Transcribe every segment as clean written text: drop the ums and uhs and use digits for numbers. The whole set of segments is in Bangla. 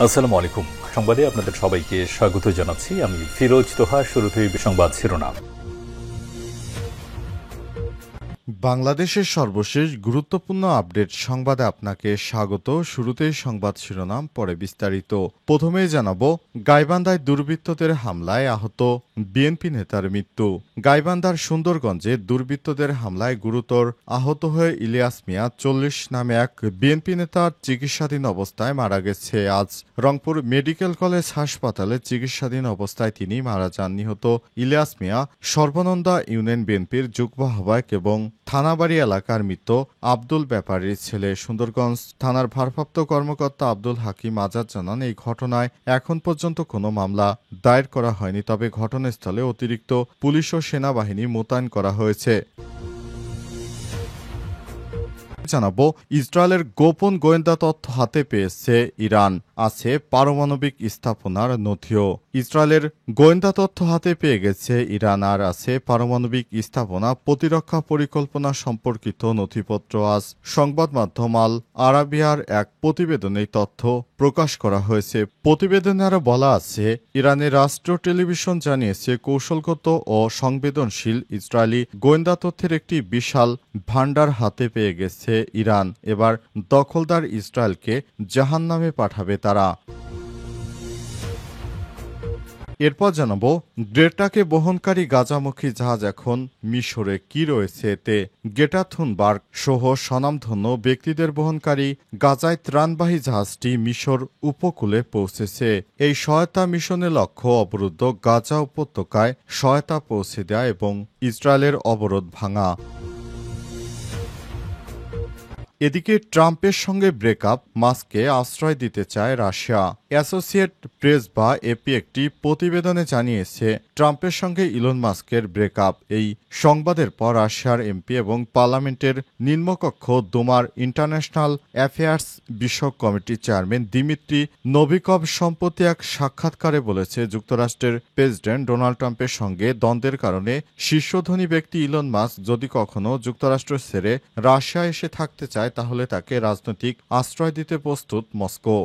আসসালামু আলাইকুম। সংবাদে আপনাদের সবাইকে স্বাগত জানাচ্ছি। আমি ফিরোজ তোহা। শুরুতেই সংবাদ শিরোনাম। বাংলাদেশের সর্বশেষ গুরুত্বপূর্ণ আপডেট সংবাদে আপনাকে স্বাগত। শুরুতেই সংবাদ শিরোনাম, পরে বিস্তারিত। প্রথমেই জানাবো, গাইবান্ধায় দুর্বৃত্তদের হামলায় আহত বিএনপি নেতার মৃত্যু। গাইবান্ধার সুন্দরগঞ্জে দুর্বৃত্তদের হামলায় গুরুতর আহত হয়ে ইলিয়াস মিয়া ৪০ নামে এক বিএনপি নেতার চিকিৎসাধীন অবস্থায় মারা গেছে। আজ রংপুর মেডিকেল কলেজ হাসপাতালে চিকিৎসাধীন অবস্থায় তিনি মারা যান। নিহত ইলিয়াস মিয়া সর্বনন্দা ইউনিয়ন বিএনপির যুগ্ম আহ্বায়ক এবং থানাবাড়ি এলাকার মৃত আব্দুল ব্যাপারীর ছেলে। সুন্দরগঞ্জ থানার ভারপ্রাপ্ত কর্মকর্তা আব্দুল হাকিম আজাদ জানান, এই ঘটনায় এখন পর্যন্ত কোনো মামলা দায়ের করা হয়নি, তবে ঘটনাস্থলে অতিরিক্ত পুলিশ ও সেনাবাহিনী মোতায়েন করা হয়েছে। জানাবো, ইসরায়েলের গোপন গোয়েন্দা তথ্য হাতে পেয়েছে ইরান, আছে পারমাণবিক স্থাপনার নথিও। ইসরায়েলের গোয়েন্দা তথ্য হাতে পেয়ে গেছে ইরান, আর আছে পারমাণবিক স্থাপনা প্রতিরক্ষা পরিকল্পনা সম্পর্কিত নথিপত্র। আজ সংবাদ মাধ্যম আল আরাবিয়ার এক প্রতিবেদনে তথ্য প্রকাশ করা হয়েছে। প্রতিবেদনে আরও বলা আছে, ইরানের রাষ্ট্রীয় টেলিভিশন জানিয়েছে, কৌশলগত ও সংবেদনশীল ইসরায়েলি গোয়েন্দা তথ্যের একটি বিশাল ভাণ্ডার হাতে পেয়ে গেছে ইরান। এবার দখলদার ইসরায়েলকে জাহান্নামে পাঠাবে তারা। এরপর জানাবো, গ্রেটাকে বহনকারী গাজামুখী জাহাজ এখন মিশরে। কি রয়েছে এতে? গ্রেটা থুনবার্গ সহ স্বনামধন্য ব্যক্তিদের বহনকারী গাজায় ত্রাণবাহী জাহাজটি মিশর উপকূলে পৌঁছেছে। এই সহায়তা মিশনের লক্ষ্য অবরুদ্ধ গাজা উপত্যকায় সহায়তা পৌঁছে দেয়া এবং ইসরায়েলের অবরোধ ভাঙা। এদিকে ট্রাম্পের সঙ্গে ব্রেকআপ, মাস্ককে আশ্রয় দিতে চায় রাশিয়া। অ্যাসোসিয়েট প্রেস বা এপি একটি প্রতিবেদনে জানিয়েছে, ট্রাম্পের সঙ্গে ইলন মাস্কের ব্রেকআপ। এই সংবাদের পর রাশিয়ার এমপি এবং পার্লামেন্টের নিম্নকক্ষ দুমার ইন্টারন্যাশনাল অ্যাফেয়ার্স বিষয়ক কমিটির চেয়ারম্যান দিমিত্রি নোভিকভ সম্প্রতি এক সাক্ষাৎকারে বলেছে, যুক্তরাষ্ট্রের প্রেসিডেন্ট ডোনাল্ড ট্রাম্পের সঙ্গে দ্বন্দ্বের কারণে শীর্ষধনী ব্যক্তি ইলন মাস্ক যদি কখনো যুক্তরাষ্ট্র ছেড়ে রাশিয়া এসে থাকতে চায়, তাহলে তাকে রাজনৈতিক আশ্রয় দিতে প্রস্তুত মস্কো।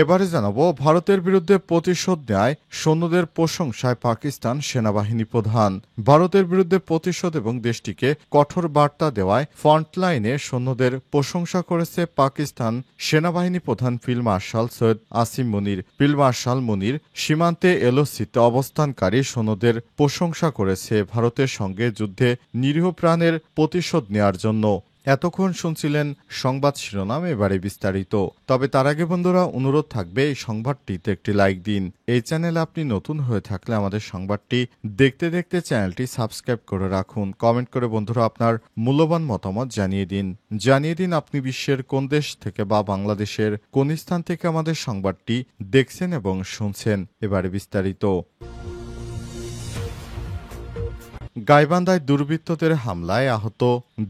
এবারে জানাবো, ভারতের বিরুদ্ধে প্রতিশোধ নেয় সৈন্যদের প্রশংসায় পাকিস্তান সেনাবাহিনী প্রধান। ভারতের বিরুদ্ধে প্রতিশোধ এবং দেশটিকে কঠোর বার্তা দেওয়ায় ফ্রন্টলাইনে সৈন্যদের প্রশংসা করেছে পাকিস্তান সেনাবাহিনী প্রধান ফিল্ড মার্শাল সৈয়দ আসিম মুনির। ফিল্ড মার্শাল মুনির সীমান্তে এলওসিতে অবস্থানকারী সৈন্যদের প্রশংসা করেছে ভারতের সঙ্গে যুদ্ধে নিরীহ প্রাণের প্রতিশোধ নেওয়ার জন্য। এতক্ষণ শুনছিলেন সংবাদ শিরোনাম, এবারে বিস্তারিত। তবে তার আগে বন্ধুরা, অনুরোধ থাকবে এই সংবাদটিতে একটি লাইক দিন। এই চ্যানেলে আপনি নতুন হয়ে থাকলে আমাদের সংবাদটি দেখতে দেখতে চ্যানেলটি সাবস্ক্রাইব করে রাখুন। কমেন্ট করে বন্ধুরা আপনার মূল্যবান মতামত জানিয়ে দিন আপনি বিশ্বের কোন দেশ থেকে বা বাংলাদেশের কোন স্থান থেকে আমাদের সংবাদটি দেখছেন এবং শুনছেন। এবারে বিস্তারিত। গাইবান্ধায় দুর্বৃত্তদের হামলায় আহত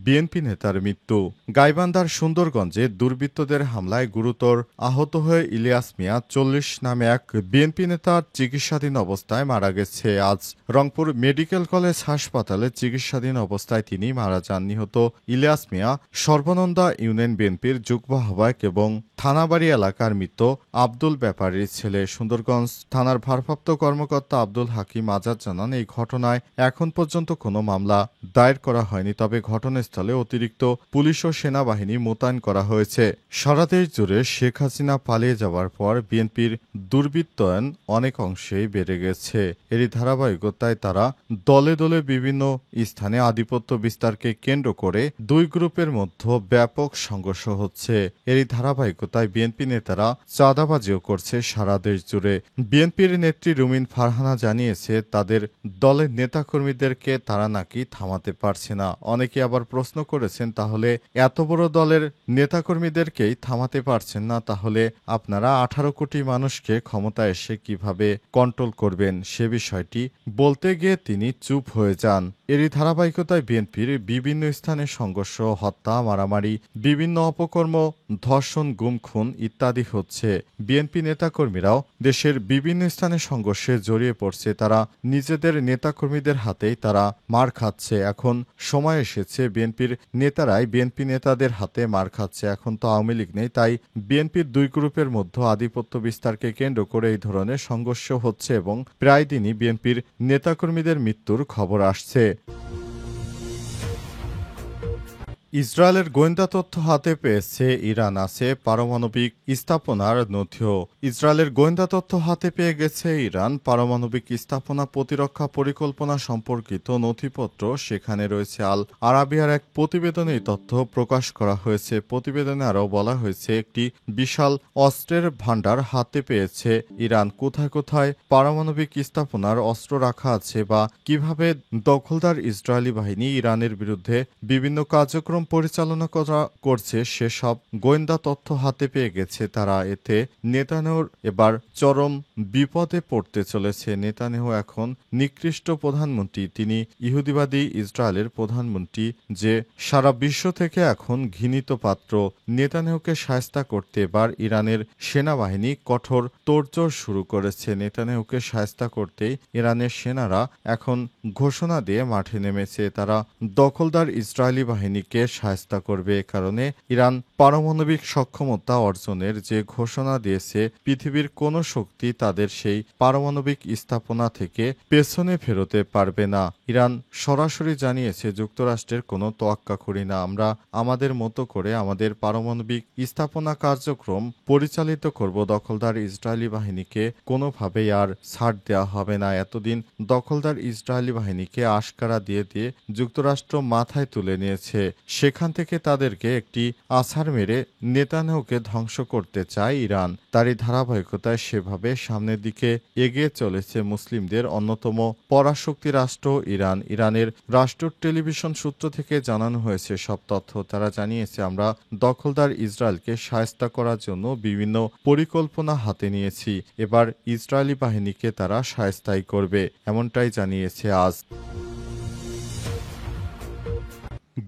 বিএনপি নেতার মৃত্যু। গাইবান্ধার সুন্দরগঞ্জে দুর্বৃত্তদের হামলায় গুরুতর আহত হয়ে ইলিয়াস মিয়া ৪০ নামে এক বিএনপি নেতার চিকিৎসাধীন অবস্থায় মারা গেছে। আজ রংপুর মেডিকেল কলেজ হাসপাতালে চিকিৎসাধীন অবস্থায় তিনি মারা যান। নিহত ইলিয়াস মিয়া সর্বনন্দা ইউনিয়ন বিএনপির যুগ্ম আহ্বায়ক এবং থানাবাড়ি এলাকার মৃত আব্দুল ব্যাপারীর ছেলে। সুন্দরগঞ্জ থানার ভারপ্রাপ্ত কর্মকর্তা আব্দুল হাকিম আজাদ জানান, এই ঘটনায় এখন পর্যন্ত কোনো মামলা দায়ের করা হয়নি, তবে ঘটনাস্থলে অতিরিক্ত পুলিশ ও সেনাবাহিনী মোতায়েন করা হয়েছে। সারা দেশ জুড়ে শেখ হাসিনা পালিয়ে যাওয়ার পর বিএনপির দুর্বৃত্তায়ন অনেক অংশেই বেড়ে গেছে। এরই ধারাবাহিকতায় তারা দলে দলে বিভিন্ন স্থানে আধিপত্য বিস্তারকে কেন্দ্র করে দুই গ্রুপের মধ্যে ব্যাপক সংঘর্ষ হচ্ছে। এরই ধারাবাহিকতায় বিএনপি নেতারা চাঁদাবাজিও করছে সারা দেশ জুড়ে। বিএনপির নেত্রী রুমিন ফারহানা জানিয়েছে, তাদের দলের নেতাকর্মীদেরকে তারা নাকি থামাতে পারছে না। অনেকে আবার প্রশ্ন করেছেন, তাহলে এত বড় দলের নেতাকর্মীদেরকেই থামাতে পারছেন না, তাহলে আপনারা 18 কোটি মানুষকে ক্ষমতা এসে কিভাবে কন্ট্রোল করবেন? সে বিষয়টি বলতে গিয়ে তিনি চুপ হয়ে যান। এরই ধারাবাহিকতায় বিএনপির বিভিন্ন স্থানে সংঘর্ষ, হত্যা, মারামারি, বিভিন্ন অপকর্ম, ধর্ষণ, গুম, খুন ইত্যাদি হচ্ছে। বিএনপি নেতাকর্মীরাও দেশের বিভিন্ন স্থানে সংঘর্ষে জড়িয়ে পড়ছে। তারা নিজেদের নেতাকর্মীদের হাতেই তারা নেতারা মার খাচ্ছে। এখন সময় এসেছে বিএনপির নেতারাই বিএনপি নেতাদের হাতে মার খাচ্ছে। এখন তো আওয়ামী লীগ নেই, তাই বিএনপির দুই গ্রুপের মধ্যে আধিপত্য বিস্তারকে কেন্দ্র করে এই ধরনের সংঘর্ষ হচ্ছে এবং প্রায় দিনই বিএনপির নেতাকর্মীদের মৃত্যুর খবর আসছে। ইসরায়েলের গোয়েন্দা তথ্য হাতে পেয়েছে ইরান, আছে পারমাণবিক স্থাপনার নথিও। ইসরায়েলের গোয়েন্দা তথ্য হাতে পেয়ে গেছে ইরান পারমাণবিক স্থাপনা প্রতিরক্ষা পরিকল্পনা সম্পর্কিত নথিপত্র। সেখানে রয়েছে আল আরাবিয়ার এক প্রতিবেদনে এই তথ্য প্রকাশ করা হয়েছে। প্রতিবেদনে আরও বলা হয়েছে একটি বিশাল অস্ত্রের ভাণ্ডার হাতে পেয়েছে ইরান। কোথায় কোথায় পারমাণবিক স্থাপনার অস্ত্র রাখা আছে বা কিভাবে দখলদার ইসরায়েলি বাহিনী ইরানের বিরুদ্ধে বিভিন্ন কার্যক্রম পরিচালনা করছে সেসব গোয়েন্দা তথ্য হাতে পেয়ে গেছে তারা। এতে নেতানিয়াহুর এবার চরম বিপদে পড়তে চলেছে। নেতানিয়াহু এখন নিকৃষ্ট প্রধানমন্ত্রী, তিনি ইহুদিবাদী ইসরায়েলের প্রধানমন্ত্রী, যে সারা বিশ্ব থেকে এখন ঘৃণিত পাত্র। নেতানিয়াহুকে শায়েস্তা করতে এবার ইরানের সেনাবাহিনী কঠোর তোড়জোড় শুরু করেছে। নেতানিয়াহুকে শায়েস্তা করতেই ইরানের সেনারা এখন ঘোষণা দিয়ে মাঠে নেমেছে। তারা দখলদার ইসরায়েলি বাহিনীকে শায়েস্তা করবে। এ কারণে ইরান পারমাণবিক সক্ষমতা অর্জনের যে ঘোষণা দিয়েছে, পৃথিবীর কোনো শক্তি তাদের সেই পারমাণবিক স্থাপনা থেকে পেছনে ফেরোতে পারবে না। ইরান সরাসরি জানিয়েছে, যুক্তরাষ্ট্রের কোনো তোয়াক্কা করি না, আমরা আমাদের মতো করে আমাদের পারমাণবিক স্থাপনা কার্যক্রম পরিচালিত করব। দখলদার ইসরায়েলি বাহিনীকে কোনোভাবেই আর ছাড় দেওয়া হবে না। এতদিন দখলদার ইসরায়েলি বাহিনীকে আশকারা দিয়ে দিয়ে যুক্তরাষ্ট্র মাথায় তুলে নিয়েছে। সেখান থেকে তাদেরকে একটি আছাড় মেরে নেতানিয়াহুকে ধ্বংস করতে চায় ইরান। তারই ধারাবাহিকতায় সেভাবে সামনের দিকে এগিয়ে চলেছে মুসলিমদের অন্যতম পরাশক্তি রাষ্ট্র ইরান। ইরানের রাষ্ট্র টেলিভিশন সূত্র থেকে জানানো হয়েছে সব তথ্য। তারা জানিয়েছে, আমরা দখলদার ইসরায়েলকে শায়েস্তা করার জন্য বিভিন্ন পরিকল্পনা হাতে নিয়েছি। এবার ইসরায়েলি বাহিনীকে তারা শায়েস্তাই করবে, এমনটাই জানিয়েছে আজ।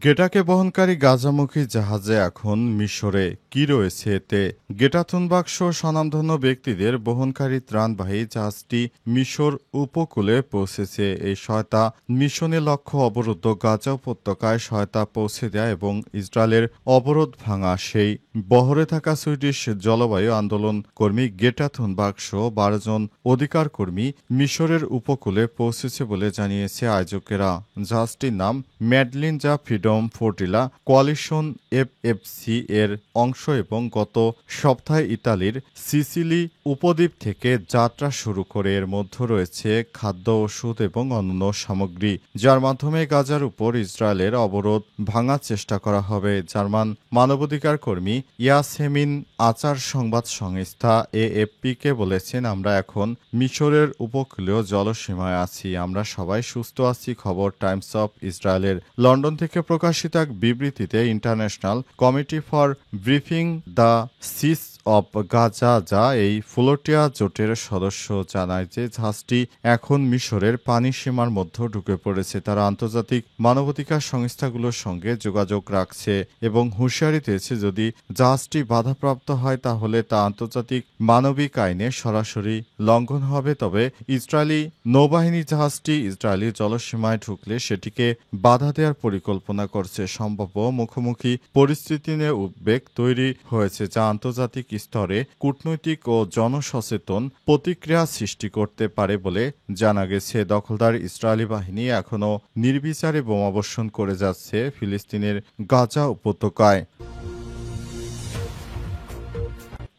গেটাকে বহনকারী গাজামুখী জাহাজে এখন মিশরে কি রয়েছে এতে? গেটাথুন বাক্স স্বনামধন্য ব্যক্তিদের বহনকারী ত্রাণবাহী জাহাজটি মিশর উপকূলে পৌঁছেছে। এই সহায়তা মিশনে লক্ষ্য অবরুদ্ধ গাজা উপত্যকায় সহায়তা পৌঁছে দেয় এবং ইসরায়েলের অবরোধ ভাঙা। সেই বহরে থাকা সুইডিশ জলবায়ু আন্দোলন কর্মী গেটাথুন বাক্স 12 জন অধিকার কর্মী মিশরের উপকূলে পৌঁছেছে বলে জানিয়েছে আয়োজকেরা। জাহাজটির নাম ম্যাডলিন, যা ফ্রিডম ফ্লোটিলা কোয়ালিশন এফএফসি এর অংশ এবং গত সপ্তাহে ইতালির সিসিলি উপদ্বীপ থেকে যাত্রা শুরু করে। এর মধ্যে রয়েছে খাদ্য, ওষুধ এবং অন্যান্য সামগ্রী, যার মাধ্যমে গাজার উপর ইসরায়েলের অবরোধ ভাঙার চেষ্টা করা হবে। জার্মান মানবাধিকার কর্মী ইয়াসেমিন আচার সংবাদ সংস্থা এএফপিকে বলেছেন, আমরা এখন মিশরের উপকূলীয় জলসীমায় আছি, আমরা সবাই সুস্থ আছি। খবর টাইমস অফ ইসরায়েলের। লন্ডন থেকে প্রকাশিত এক বিবৃতিতে international committee for briefing the siege of Gaza, যা এই ফ্লোটিয়া জোটের সদস্য, জানায় যে জাহাজটি এখন মিশরের পানি সীমার মধ্যে ঢুকে পড়েছে। তারা আন্তর্জাতিক মানবাধিকার সংস্থাগুলোর সঙ্গে যোগাযোগ রাখছে এবং হুঁশিয়ারি দিয়েছে, যদি জাহাজটি বাধাপ্রাপ্ত হয় তাহলে তা আন্তর্জাতিক মানবিক আইনে সরাসরি লঙ্ঘন হবে। তবে ইসরায়েলি নৌবাহিনী জাহাজটি ইসরায়েলি জলসীমায় ঢুকলে সেটিকে বাধা দেওয়ার পরিকল্পনা করছে। সম্ভাব্য মুখোমুখি পরিস্থিতি নিয়ে উদ্বেগ তৈরি হয়েছে, যা আন্তর্জাতিক স্তরে কূটনৈতিক ও জনসচেতন প্রতিক্রিয়া সৃষ্টি করতে পারে বলে জানা গেছে। দখলদার ইসরায়েলি বাহিনী এখনও নির্বিচারে বোমাবর্ষণ করে যাচ্ছে ফিলিস্তিনের গাজা উপত্যকায়।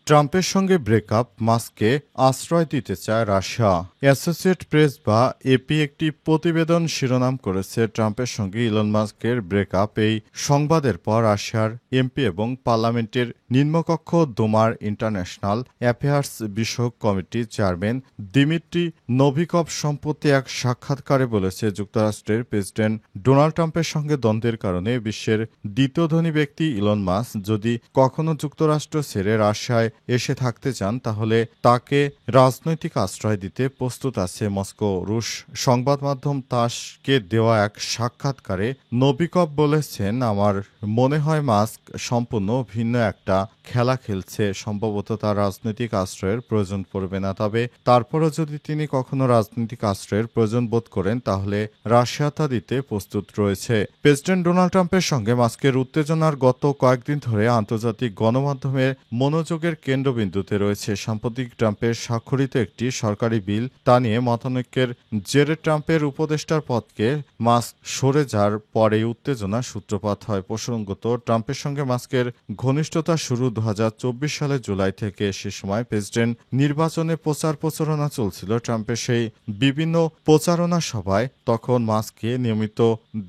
ট্রাম্পের সঙ্গে ব্রেকআপ, মাস্ককে আশ্রয় দিতে চায় রাশিয়া। অ্যাসোসিয়েট প্রেস বা এপি একটি প্রতিবেদন শিরোনাম করেছে, ট্রাম্পের সঙ্গে ইলন মাস্কের ব্রেকআপ। এই সংবাদের পর রাশিয়ার এমপি এবং পার্লামেন্টের নিম্নকক্ষ দুমার ইন্টারন্যাশনাল অ্যাফেয়ার্স বিষয়ক কমিটির চেয়ারম্যান দিমিত্রি নোভিকভ সম্প্রতি এক সাক্ষাৎকারে বলেছে, যুক্তরাষ্ট্রের প্রেসিডেন্ট ডোনাল্ড ট্রাম্পের সঙ্গে দ্বন্দ্বের কারণে বিশ্বের দ্বিতীয় ধনী ব্যক্তি ইলন মাস্ক যদি কখনো যুক্তরাষ্ট্র ছেড়ে রাশিয়ায় এসে থাকতে চান তাহলে তাকে রাজনৈতিক আশ্রয় দিতে প্রস্তুত আছে মস্কো। রুশ সংবাদ মাধ্যম তাসকে দেওয়া এক সাক্ষাৎকারে নবিকভ বলেছেন, আমার মনে হয় মাস্ক সম্পূর্ণ ভিন্ন একটা খেলা খেলছে। সম্ভবত তার রাজনৈতিক আশ্রয়ের প্রয়োজন পড়বে না, তবে তারপরও যদি তিনি কখনো রাজনৈতিক আশ্রয়ের প্রয়োজন বোধ করেন তাহলে রাশিয়া তা দিতে প্রস্তুত রয়েছে। প্রেসিডেন্ট ডোনাল্ড ট্রাম্পের সঙ্গে মাস্কের উত্তেজনার গত কয়েকদিন ধরে আন্তর্জাতিক গণমাধ্যমের মনোযোগের কেন্দ্রবিন্দুতে রয়েছে। সাম্প্রতিক ট্রাম্পের স্বাক্ষরিত একটি সরকারি বিল, তা নিয়ে মতানৈক্যের জেরে ট্রাম্পের উপদেষ্টার পদকে মাস্ক সরে যাওয়ার পরেই উত্তেজনা সূত্রপাত হয়। প্রসঙ্গত, ট্রাম্পের সঙ্গে মাস্কের ঘনিষ্ঠতা শুরু 2024 সালের জুলাই থেকে। সে সময় প্রেসিডেন্ট নির্বাচনে প্রচারণা চলছিল ট্রাম্পের সেই বিভিন্ন প্রচারণা সভায়। তখন মাস্ককে নিয়মিত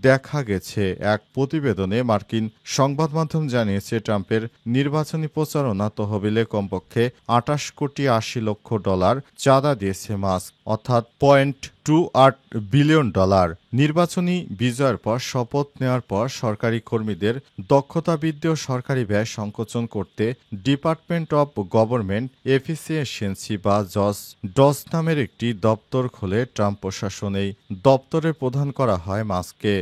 দেখা গেছে। এক প্রতিবেদনে মার্কিন সংবাদ মাধ্যম জানিয়েছে, ট্রাম্পের নির্বাচনী প্রচারণা তহবিলে কমপক্ষে $28.80 কোটি চাঁদা দিয়েছে মাস্ক, অর্থাৎ $0.28 বিলিয়ন। নির্বাচনী বিজয়ের পর শপথ নেওয়ার পর সরকারি কর্মীদের দক্ষতা বৃদ্ধি ও সরকারি ব্যয় সংকোচন করতে ডিপার্টমেন্ট অব গভর্নমেন্ট এফিসিয়েন্সি বা ডস নামের একটি দপ্তর খোলে ট্রাম্প প্রশাসন। এই দপ্তরের প্রধান করা হয় মাস্ককে।